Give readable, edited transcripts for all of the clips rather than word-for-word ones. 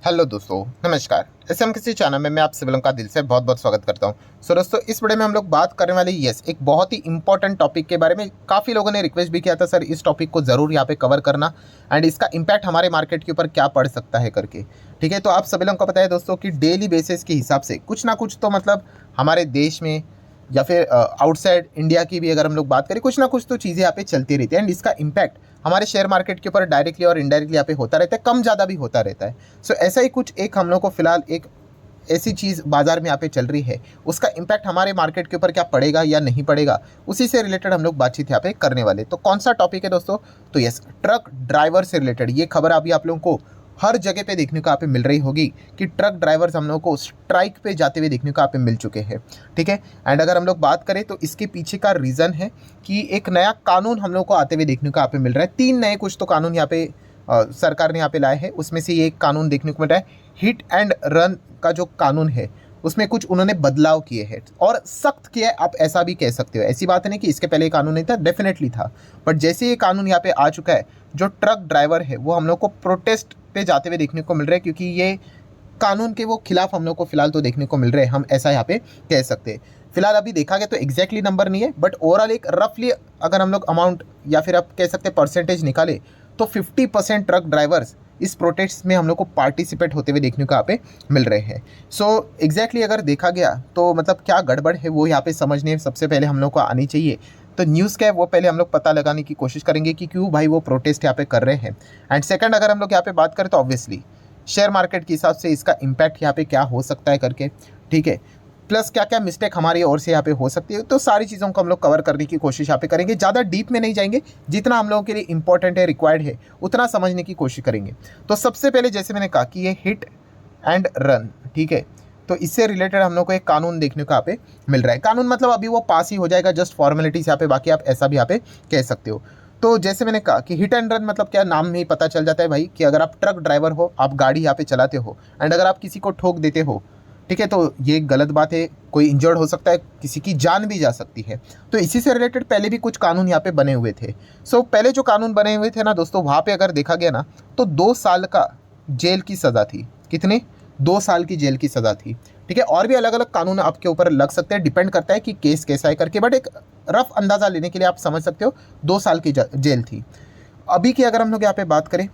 Hello दोस्तों, नमस्कार। SM किसी चैनल में मैं आप सभी लोगों का दिल से बहुत बहुत स्वागत करता हूं। दोस्तों, इस वीडियो में हम लोग बात करने वाले एक बहुत ही इंपॉर्टेंट टॉपिक के बारे में। काफ़ी लोगों ने रिक्वेस्ट भी किया था, सर इस टॉपिक को ज़रूर यहाँ पे कवर करना एंड इसका इम्पैक्ट हमारे मार्केट के ऊपर क्या पड़ सकता है करके। ठीक है, तो आप सभी लोगों को पता है दोस्तों कि डेली बेसिस के हिसाब से कुछ ना कुछ तो मतलब हमारे देश में या फिर आउटसाइड इंडिया की भी अगर हम लोग बात करें, कुछ ना कुछ तो चीज़ें यहाँ पे चलती रहती है एंड इसका इम्पैक्ट हमारे शेयर मार्केट के ऊपर डायरेक्टली और इनडायरेक्टली यहाँ पे होता रहता है, कम ज़्यादा भी होता रहता है। सो ऐसा ही कुछ एक हम लोग को फिलहाल एक ऐसी चीज़ बाजार में यहाँ पे चल रही है, उसका इम्पैक्ट हमारे मार्केट के ऊपर क्या पड़ेगा या नहीं पड़ेगा, उसी से रिलेटेड हम लोग बातचीत यहाँ पे करने वाले। तो कौन सा टॉपिक है दोस्तों? तो यस, ट्रक ड्राइवर से रिलेटेड ये खबर अभी आप लोगों को हर जगह पे देखने को यहाँ पे मिल रही होगी कि ट्रक ड्राइवर्स हम लोगों को स्ट्राइक पे जाते हुए देखने को यहाँ पे मिल चुके हैं। ठीक है, एंड अगर हम लोग बात करें तो इसके पीछे का रीज़न है कि एक नया कानून हम लोग को आते हुए देखने को यहाँ पे मिल रहा है। 3 नए कुछ तो कानून यहाँ पे सरकार ने यहाँ पे लाए हैं। उसमें से ये एक कानून देखने को मिल रहा है, हिट एंड रन का जो कानून है उसमें कुछ उन्होंने बदलाव किए हैं और सख्त किया है, आप ऐसा भी कह सकते हो। ऐसी बात नहीं कि इसके पहले ये कानून नहीं था, डेफिनेटली था, बट जैसे ये कानून यहाँ पे आ चुका है, जो ट्रक ड्राइवर है वो हम लोग को प्रोटेस्ट पे जाते हुए देखने को मिल रहा है, क्योंकि ये कानून के वो खिलाफ हम लोग को फिलहाल तो देखने को मिल रहे हैं, हम ऐसा यहाँ पे कह सकते हैं। फिलहाल अभी देखा गया तो एग्जैक्टली नंबर नहीं है, बट ओवरऑल एक रफली अगर हम लोग अमाउंट या फिर आप कह सकते हैं परसेंटेज निकाले तो 50% ट्रक ड्राइवर्स इस प्रोटेस्ट में हम लोग को पार्टिसिपेट होते हुए देखने को यहाँ पे मिल रहे हैं। सो एग्जैक्टली अगर देखा गया तो मतलब क्या गड़बड़ है वो यहाँ पे समझने सबसे पहले हम लोग को आनी चाहिए। तो न्यूज़ क्या है वो पहले हम लोग पता लगाने की कोशिश करेंगे कि क्यों भाई वो प्रोटेस्ट यहाँ पे कर रहे हैं। एंड सेकंड, अगर हम लोग यहाँ पे बात करें तो ऑब्वियसली शेयर मार्केट के हिसाब से इसका इम्पैक्ट यहाँ पे क्या हो सकता है करके। ठीक है, प्लस क्या क्या मिस्टेक हमारी ओर से यहाँ पे हो सकती है, तो सारी चीज़ों को हम लोग कवर करने की कोशिश यहाँ पे करेंगे। ज़्यादा डीप में नहीं जाएंगे, जितना हम लोगों के लिए इंपॉर्टेंट है, रिक्वायर्ड है, उतना समझने की कोशिश करेंगे। तो सबसे पहले जैसे मैंने कहा कि ये हिट एंड रन, ठीक है, तो इससे रिलेटेड हम लोग को एक कानून देखने को यहाँ पे मिल रहा है। कानून मतलब अभी वो पास ही हो जाएगा, जस्ट फॉर्मेलिटीज़ यहाँ पे, बाकी आप ऐसा भी यहाँ पे कह सकते हो। तो जैसे मैंने कहा कि हिट एंड रन मतलब क्या, नाम में ही पता चल जाता है भाई कि अगर आप ट्रक ड्राइवर हो, आप गाड़ी यहाँ पे चलाते हो एंड अगर आप किसी को ठोक देते हो, ठीक है, तो ये गलत बात है, कोई इंजर्ड हो सकता है, किसी की जान भी जा सकती है। तो इसी से रिलेटेड पहले भी कुछ कानून यहाँ पे बने हुए थे। सो पहले जो कानून बने हुए थे ना दोस्तों, वहाँ पे अगर देखा गया ना तो 2 साल का जेल की सज़ा थी। कितने? 2 साल की जेल की सज़ा थी। ठीक है, और भी अलग अलग कानून आपके ऊपर लग सकते हैं, डिपेंड करता है कि केस कैसा है करके, बट एक रफ अंदाज़ा लेने के लिए आप समझ सकते हो 2 साल की जेल थी। अभी की अगर हम लोग यहाँ पे बात करें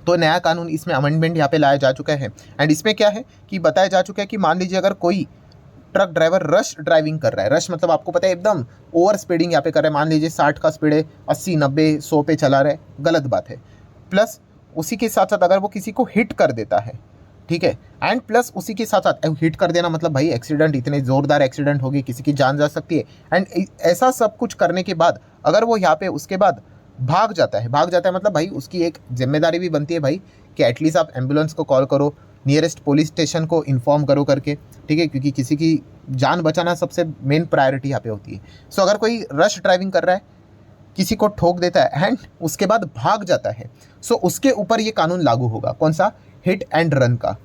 तो नया कानून, इसमें अमेंडमेंट यहाँ पे लाया जा चुका है एंड इसमें क्या है कि बताया जा चुका है कि मान लीजिए अगर कोई ट्रक ड्राइवर रश ड्राइविंग कर रहा है, रश मतलब आपको पता है एकदम ओवर स्पीडिंग यहाँ पे कर रहा है, मान लीजिए 60 का स्पीड है, 80 90 100 पे चला रहा है, गलत बात है। प्लस उसी के साथ साथ अगर वो किसी को हिट कर देता है, ठीक है, एंड प्लस उसी के साथ साथ हिट कर देना मतलब भाई एक्सीडेंट, इतने ज़ोरदार एक्सीडेंट होगी, किसी की जान जा सकती है। एंड ऐसा सब कुछ करने के बाद अगर वो यहाँ पे उसके बाद भाग जाता है, मतलब भाई उसकी एक जिम्मेदारी भी बनती है भाई कि एटलीस्ट आप एम्बुलेंस को कॉल करो, नियरेस्ट पुलिस स्टेशन को इन्फॉर्म करो करके। ठीक है, क्योंकि किसी की जान बचाना सबसे मेन प्रायोरिटी यहाँ पे होती है। सो अगर कोई रश ड्राइविंग कर रहा है, किसी को ठोक देता है एंड उसके बाद भाग जाता है, सो उसके ऊपर ये कानून लागू होगा। कौन सा? हिट एंड रन का।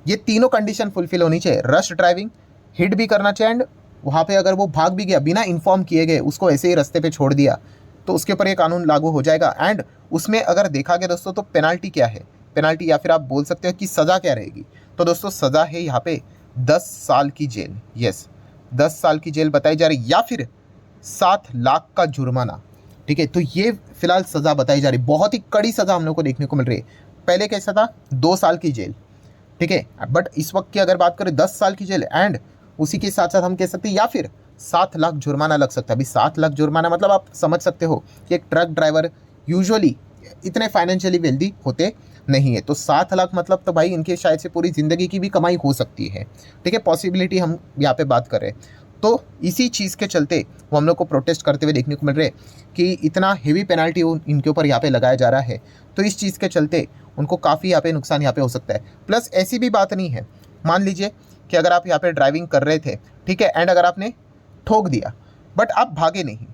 ये तीनों कंडीशन फुलफिल होनी चाहिए, रश ड्राइविंग, हिट भी करना चाहिए एंड वहाँ पे अगर वो भाग भी गया बिना इन्फॉर्म किए गए, उसको ऐसे ही रास्ते पे छोड़ दिया, तो उसके ऊपर ये कानून लागू हो जाएगा। एंड उसमें अगर देखा गया दोस्तों तो पेनाल्टी क्या है, पेनाल्टी या फिर आप बोल सकते हो कि सज़ा क्या रहेगी। तो दोस्तों सज़ा है यहाँ पे 10 साल की जेल। यस, 10 साल की जेल बताई जा रही, या फिर 7 लाख का जुर्माना। ठीक है, तो ये फिलहाल सज़ा बताई जा रही, बहुत ही कड़ी सज़ा हम लोग को देखने को मिल रही है। पहले कैसा था? 2 साल की जेल। ठीक है, बट इस वक्त की अगर बात करें 10 साल की जेल एंड उसी के साथ साथ हम कह सकते हैं या फिर 7 लाख जुर्माना लग सकता है। अभी 7 लाख जुर्माना मतलब आप समझ सकते हो कि एक ट्रक ड्राइवर यूजुअली इतने फाइनेंशियली वेल्दी होते नहीं है, तो 7 लाख मतलब तो भाई इनके शायद से पूरी ज़िंदगी की भी कमाई हो सकती है। ठीक है, पॉसिबिलिटी हम यहाँ पे बात कर रहे हैं। तो इसी चीज़ के चलते वो हम लोग को प्रोटेस्ट करते हुए देखने को मिल रहे हैं कि इतना हेवी पेनल्टी इनके ऊपर यहाँ पे लगाया जा रहा है। तो इस चीज़ के चलते उनको काफ़ी यहाँ पे नुकसान यहाँ पे हो सकता है। प्लस ऐसी भी बात नहीं है, मान लीजिए कि अगर आप यहाँ पे ड्राइविंग कर रहे थे, ठीक है, एंड अगर आपने ठोक दिया बट आप भागे नहीं,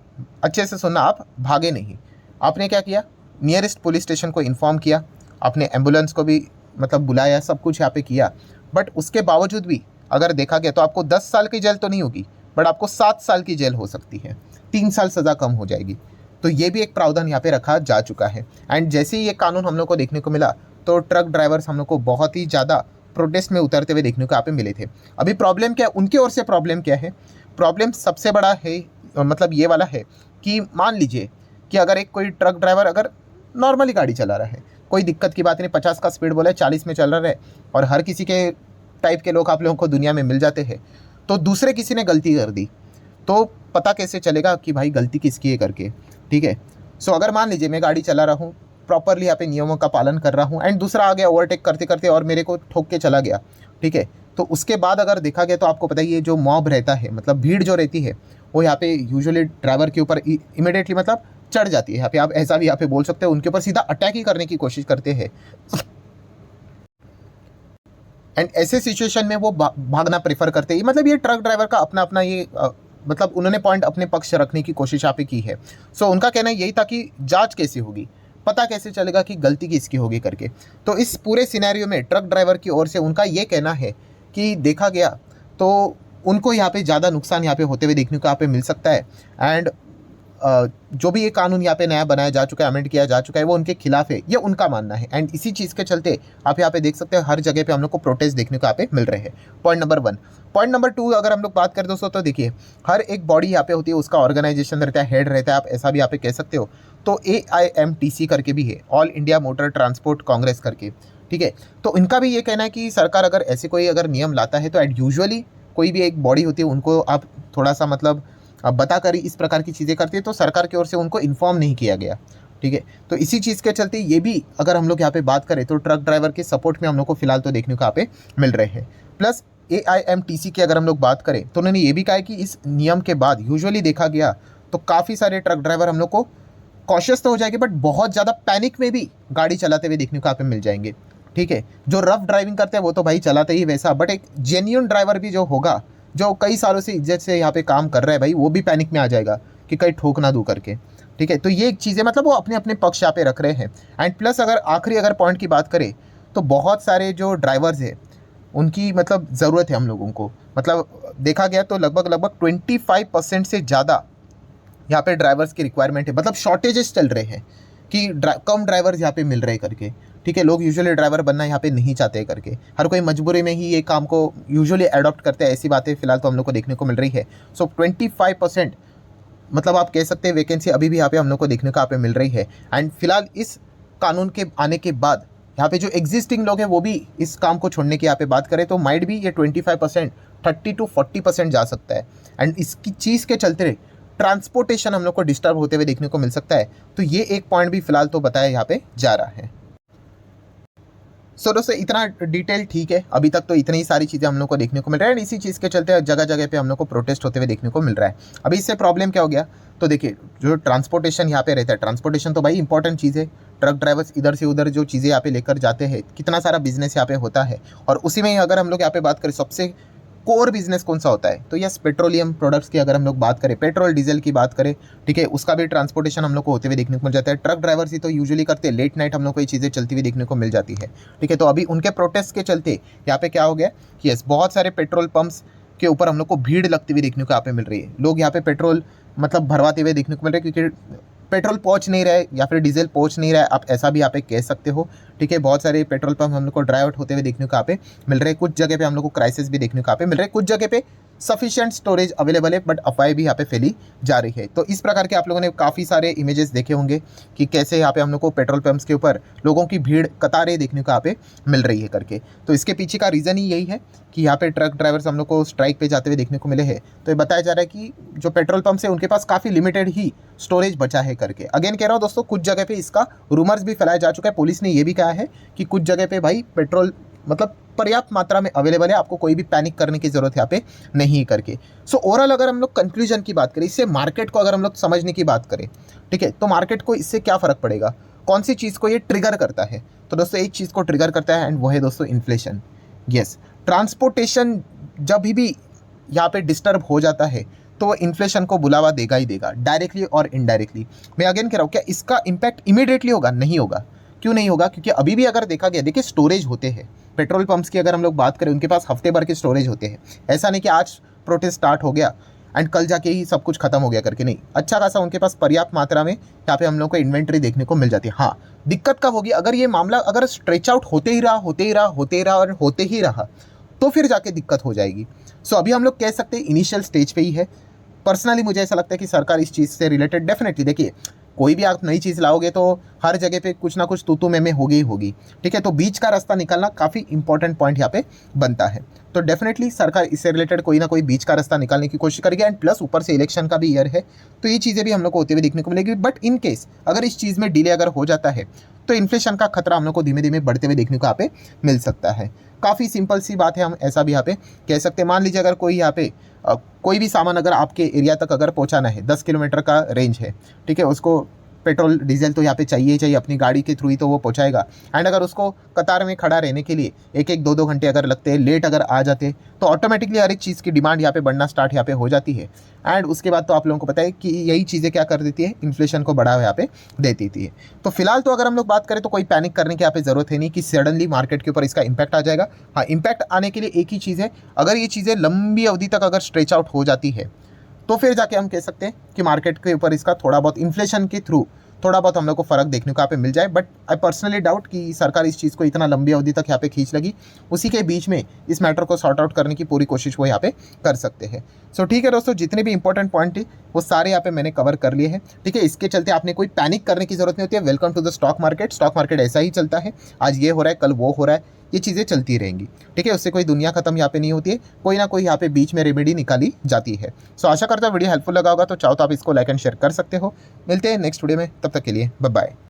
अच्छे से सुनना, आप भागे नहीं, आपने क्या किया? नियरेस्ट पुलिस स्टेशन को इन्फॉर्म किया, आपने एम्बुलेंस को भी मतलब बुलाया, सब कुछ यहाँ पे किया, बट उसके बावजूद भी अगर देखा गया तो आपको 10 साल की जेल तो नहीं होगी, बट आपको 7 साल की जेल हो सकती है, 3 साल सज़ा कम हो जाएगी। तो ये भी एक प्रावधान यहाँ पे रखा जा चुका है। एंड जैसे ही ये कानून हम लोग को देखने को मिला तो ट्रक ड्राइवर्स हम लोग को बहुत ही ज़्यादा प्रोटेस्ट में उतरते हुए देखने को यहाँ पे मिले थे। अभी प्रॉब्लम क्या है, उनकी ओर से प्रॉब्लम क्या है, प्रॉब्लम सबसे बड़ा है मतलब ये वाला है कि मान लीजिए कि अगर एक कोई ट्रक ड्राइवर अगर नॉर्मली गाड़ी चला रहा है, कोई दिक्कत की बात नहीं, 50 का स्पीड बोला है, 40 में चल रहा है और हर किसी के टाइप के लोग आप लोगों को दुनिया में मिल जाते हैं, तो दूसरे किसी ने गलती कर दी तो पता कैसे चलेगा कि भाई गलती किसकी है करके, ठीक है। सो अगर मान लीजिए मैं गाड़ी चला रहा हूँ, प्रॉपरली यहाँ पे नियमों का पालन कर रहा हूँ एंड दूसरा आ गया ओवरटेक करते करते और मेरे को ठोक के चला गया, ठीक है, तो उसके बाद अगर देखा गया तो आपको पता ही है जो मॉब रहता है, मतलब भीड़ जो रहती है वो यहाँ पे यूजुअली ड्राइवर के ऊपर इमिडिएटली मतलब चढ़ जाती है। यहाँ पे आप ऐसा भी यहाँ पे बोल सकते हो, उनके ऊपर सीधा अटैक ही करने की कोशिश करते हैं एंड ऐसे सिचुएशन में वो भागना प्रेफर करते हैं। मतलब ये ट्रक ड्राइवर का अपना अपना ये मतलब उन्होंने पॉइंट अपने पक्ष रखने की कोशिश यहाँ पे की है। सो उनका कहना यही था कि जांच कैसे होगी, पता कैसे चलेगा कि गलती किसकी होगी करके। तो इस पूरे सिनेरियो में ट्रक ड्राइवर की ओर से उनका ये कहना है कि देखा गया तो उनको यहाँ पे ज़्यादा नुकसान यहाँ पे होते हुए देखने को यहाँ पे मिल सकता है एंड जो भी ये कानून यहाँ पे नया बनाया जा चुका है, अमेंड किया जा चुका है, वो उनके खिलाफ है, ये उनका मानना है एंड इसी चीज़ के चलते आप यहाँ पे देख सकते हैं हर जगह पे हम लोग को प्रोटेस्ट देखने को यहाँ पे मिल रहे हैं। Point number 1। पॉइंट नंबर 2 अगर हम लोग बात करें दोस्तों तो देखिए हर एक बॉडी यहाँ पे होती है, उसका ऑर्गेनाइजेशन रहता है, हेड रहता है, आप ऐसा भी यहाँ पे कह सकते हो। तो AIMTC करके भी है, all India motor transport Congress करके, ठीक है। तो इनका भी ये कहना है कि सरकार अगर ऐसे कोई अगर नियम लाता है तो यूजुअली कोई भी एक बॉडी होती है उनको आप थोड़ा सा मतलब बता कर इस प्रकार की चीज़ें करती है तो सरकार की ओर से उनको इन्फॉर्म नहीं किया गया, ठीक है। तो इसी चीज़ के चलते ये भी अगर हम लोग यहाँ पे बात करें तो ट्रक ड्राइवर के सपोर्ट में हम लोग को फिलहाल तो देखने को यहाँ पे मिल रहे हैं। प्लस AIMTC की अगर हम लोग बात करें तो उन्होंने ये भी कहा है कि इस नियम के बाद यूजुअली देखा गया तो काफ़ी सारे ट्रक ड्राइवर हम लोग को कॉशियस तो हो जाएंगे बट बहुत ज़्यादा पैनिक में भी गाड़ी चलाते हुए देखने को यहाँ पे मिल जाएंगे, ठीक है। जो रफ ड्राइविंग करते हैं वो तो भाई चलाते ही वैसा, बट एक जेन्युइन ड्राइवर भी जो होगा, जो कई सालों से इज्जत से यहाँ पे काम कर रहा है भाई, वो भी पैनिक में आ जाएगा कि कहीं ठोक ना दूँ करके, ठीक है। तो ये एक चीज़ें मतलब वो अपने अपने पक्ष यहाँ पे रख रहे हैं एंड प्लस अगर आखिरी अगर पॉइंट की बात करें तो बहुत सारे जो ड्राइवर्स हैं उनकी मतलब ज़रूरत है हम लोगों को, मतलब देखा गया तो लगभग 25% से ज़्यादा यहाँ पे ड्राइवर्स की रिक्वायरमेंट है, मतलब शॉर्टेजेस चल रहे हैं कि कम ड्राइवर्स यहाँ पे मिल रहे करके, ठीक है। लोग यूजुअली ड्राइवर बनना यहाँ पे नहीं चाहते करके, हर कोई मजबूरी में ही ये काम को यूजुअली अडॉप्ट करते हैं, ऐसी बातें फिलहाल तो हम लोग को देखने को मिल रही है। सो 25% मतलब आप कह सकते हैं वैकेंसी अभी भी यहाँ पे हम लोग को देखने को यहाँ पे मिल रही है एंड फिलहाल इस कानून के आने के बाद यहाँ पे जो एग्जिस्टिंग लोग हैं वो भी इस काम को छोड़ने की यहाँ पे बात करें तो माइट भी ये 25% 30 to 40% जा सकता है एंड इसकी चीज़ के चलते ट्रांसपोर्टेशन हम लोग को डिस्टर्ब होते हुए देखने को मिल सकता है। तो ये एक पॉइंट भी फिलहाल तो बताया यहाँ पे जा रहा है। सो दोस्तों इतना डिटेल ठीक है, अभी तक तो इतनी सारी चीज़ें हम लोग को देखने को मिल रहा है एंड इसी चीज़ के चलते जगह जगह पे हम लोग को प्रोटेस्ट होते हुए देखने को मिल रहा है। अभी इससे प्रॉब्लम क्या हो गया तो देखिए जो ट्रांसपोर्टेशन यहाँ पे रहता है, ट्रांसपोर्टेशन तो भाई इंपॉर्टेंट चीज़ है, ट्रक ड्राइवर्स इधर से उधर जो चीज़ें यहाँ पे लेकर जाते हैं, कितना सारा बिजनेस यहाँ पे होता है और उसी में ही अगर हम लोग यहाँ पे बात करें सबसे कोर बिजनेस कौन सा होता है तो यस पेट्रोलियम प्रोडक्ट्स की अगर हम लोग बात करें, पेट्रोल डीजल की बात करें, ठीक है, उसका भी ट्रांसपोर्टेशन हम लोग को होते हुए देखने को मिल जाता है। ट्रक ड्राइवर्स ही तो यूजुअली करते हैं, लेट नाइट हम लोग को ये चीज़ें चलती हुई देखने को मिल जाती है, ठीक है। तो अभी उनके प्रोटेस्ट के चलते यहाँ पे क्या हो गया कि यस बहुत सारे पेट्रोल पंप्स के ऊपर हम लोग को भीड़ लगती हुई देखने को यहाँ पे मिल रही है, लोग यहाँ पे पेट्रोल मतलब भरवाते हुए देखने को मिल रहे हैं क्योंकि पेट्रोल पहुंच नहीं रहा है या फिर डीजल पहुंच नहीं रहा है, आप ऐसा भी यहाँ पे कह सकते हो, ठीक है। बहुत सारे पेट्रोल पंप हम लोग को ड्राई आउट होते हुए देखने को यहाँ पे मिल रहे हैं, कुछ जगह पे हम लोग को क्राइसिस भी देखने को यहाँ पे मिल रहे हैं, कुछ जगह पे सफिशिएंट स्टोरेज अवेलेबल है बट अफवाहें भी यहाँ पे फैली जा रही है। तो इस प्रकार के आप लोगों ने काफ़ी सारे इमेजेस देखे होंगे कि कैसे यहाँ पे हम लोग को पेट्रोल पंप्स के ऊपर लोगों की भीड़ कतारें देखने को यहाँ पे मिल रही है करके। तो इसके पीछे का रीज़न ही यही है कि यहाँ पे ट्रक ड्राइवर्स हम लोग को स्ट्राइक पे जाते हुए देखने को मिले हैं। तो ये बताया जा रहा है कि जो पेट्रोल पंप्स है उनके पास काफ़ी लिमिटेड ही स्टोरेज बचा है करके। अगेन कह रहा हूँ दोस्तों, कुछ जगह पे इसका रूमर्स भी फैलाया जा चुका है, पुलिस ने ये भी कहा है कि कुछ जगह पे भाई पेट्रोल मतलब पर्याप्त मात्रा में अवेलेबल है, आपको कोई भी पैनिक करने की जरूरत यहाँ पे नहीं करके। सो ओवरऑल अगर हम लोग कंक्लूजन की बात करें, इससे मार्केट को अगर हम लोग समझने की बात करें, ठीक है, तो मार्केट को इससे क्या फ़र्क पड़ेगा, कौन सी चीज़ को ये ट्रिगर करता है, तो दोस्तों एक चीज़ को ट्रिगर करता है एंड वो है दोस्तों इन्फ्लेशन। यस, ट्रांसपोर्टेशन जब भी यहाँ पे डिस्टर्ब हो जाता है तो वो इन्फ्लेशन को बुलावा देगा ही देगा, डायरेक्टली और इनडायरेक्टली। मैं अगेन कह रहा हूँ, क्या इसका इम्पैक्ट इमीडिएटली होगा? नहीं होगा। क्यों नहीं होगा? क्योंकि अभी भी अगर देखा गया, देखिए स्टोरेज होते हैं पेट्रोल पंप्स की, अगर हम लोग बात करें उनके पास हफ्ते भर के स्टोरेज होते हैं। ऐसा नहीं कि आज प्रोटेस्ट स्टार्ट हो गया एंड कल जाके ही सब कुछ खत्म हो गया करके नहीं, अच्छा खासा उनके पास पर्याप्त मात्रा में यहाँ पे हम लोग को इन्वेंट्री देखने को मिल जाती है। हाँ, दिक्कत कब होगी, अगर ये मामला अगर स्ट्रेच आउट होते ही रहा और होते ही रहा तो फिर जाके दिक्कत हो जाएगी। सो अभी हम लोग कह सकते हैं इनिशियल स्टेज पे ही है। पर्सनली मुझे ऐसा लगता है कि सरकार इस चीज़ से रिलेटेड डेफिनेटली, देखिए कोई भी आप नई चीज़ लाओगे तो हर जगह पे कुछ ना कुछ तू में होगी ही होगी, ठीक है। तो बीच का रास्ता निकालना काफ़ी इंपॉर्टेंट पॉइंट यहाँ पे बनता है। तो डेफिनेटली सरकार इससे रिलेटेड कोई ना कोई बीच का रास्ता निकालने की कोशिश करेगी। एंड प्लस ऊपर से इलेक्शन का भी ईयर है, तो ये चीज़ें भी हम लोग को होते हुए देखने को मिलेगी। बट इन केस अगर इस चीज़ में डिले अगर हो जाता है तो इन्फ्लेशन का खतरा हम लोग को धीमे धीमे बढ़ते हुए देखने को यहाँ पे मिल सकता है। काफ़ी सिंपल सी बात है, हम ऐसा भी यहाँ पे कह सकते हैं। मान लीजिए अगर कोई यहाँ पे कोई भी सामान अगर आपके एरिया तक अगर पहुँचाना है, 10 किलोमीटर का रेंज है, ठीक है, उसको पेट्रोल डीजल तो यहाँ पे चाहिए ही चाहिए, अपनी गाड़ी के थ्रू ही तो वो पहुँचाएगा। एंड अगर उसको कतार में खड़ा रहने के लिए एक दो घंटे अगर लगते हैं, लेट अगर आ जाते तो ऑटोमेटिकली हर एक चीज़ की डिमांड यहाँ पे बढ़ना स्टार्ट यहाँ पे हो जाती है। एंड उसके बाद तो आप लोगों को पता है कि यही चीज़ें क्या कर देती है, इन्फ्लेशन को बढ़ावा यहाँ पे दे देती है। तो फिलहाल तो अगर हम लोग बात करें तो कोई पैनिक करने की यहाँ पे ज़रूरत है नहीं कि सडनली मार्केट के ऊपर इसका इम्पैक्ट आ जाएगा। हाँ, इम्पैक्ट आने के लिए एक ही चीज़ है, अगर ये चीज़ें लंबी अवधि तक अगर स्ट्रेच आउट हो जाती है तो फिर जाके हम कह सकते हैं कि मार्केट के ऊपर इसका थोड़ा बहुत इन्फ्लेशन के थ्रू थोड़ा बहुत हम लोग को फ़र्क देखने को यहाँ पे मिल जाए। बट आई पर्सनली डाउट कि सरकार इस चीज़ को इतना लंबी अवधि तक यहाँ पे खींच लगी। उसी के बीच में इस मैटर को सॉर्ट आउट करने की पूरी कोशिश वो यहाँ पे कर सकते हैं। सो ठीक है दोस्तों, जितने भी इंपॉर्टेंट पॉइंट थे वो सारे यहाँ पे मैंने कवर कर लिए हैं, ठीक है। इसके चलते आपने कोई पैनिक करने की जरूरत नहीं होती है। Welcome to the stock market. Stock market ऐसा ही चलता है, आज ये हो रहा है कल वो हो रहा है, ये चीज़ें चलती रहेंगी, ठीक है। उससे कोई दुनिया खत्म यहाँ पे नहीं होती है, कोई ना कोई यहाँ पे बीच में रेमेडी निकाली जाती है। सो आशा करता हूँ वीडियो हेल्पफुल लगा होगा, तो चाहो तो आप इसको लाइक एंड शेयर कर सकते हो। मिलते हैं नेक्स्ट वीडियो में, तब तक के लिए बाय बाय।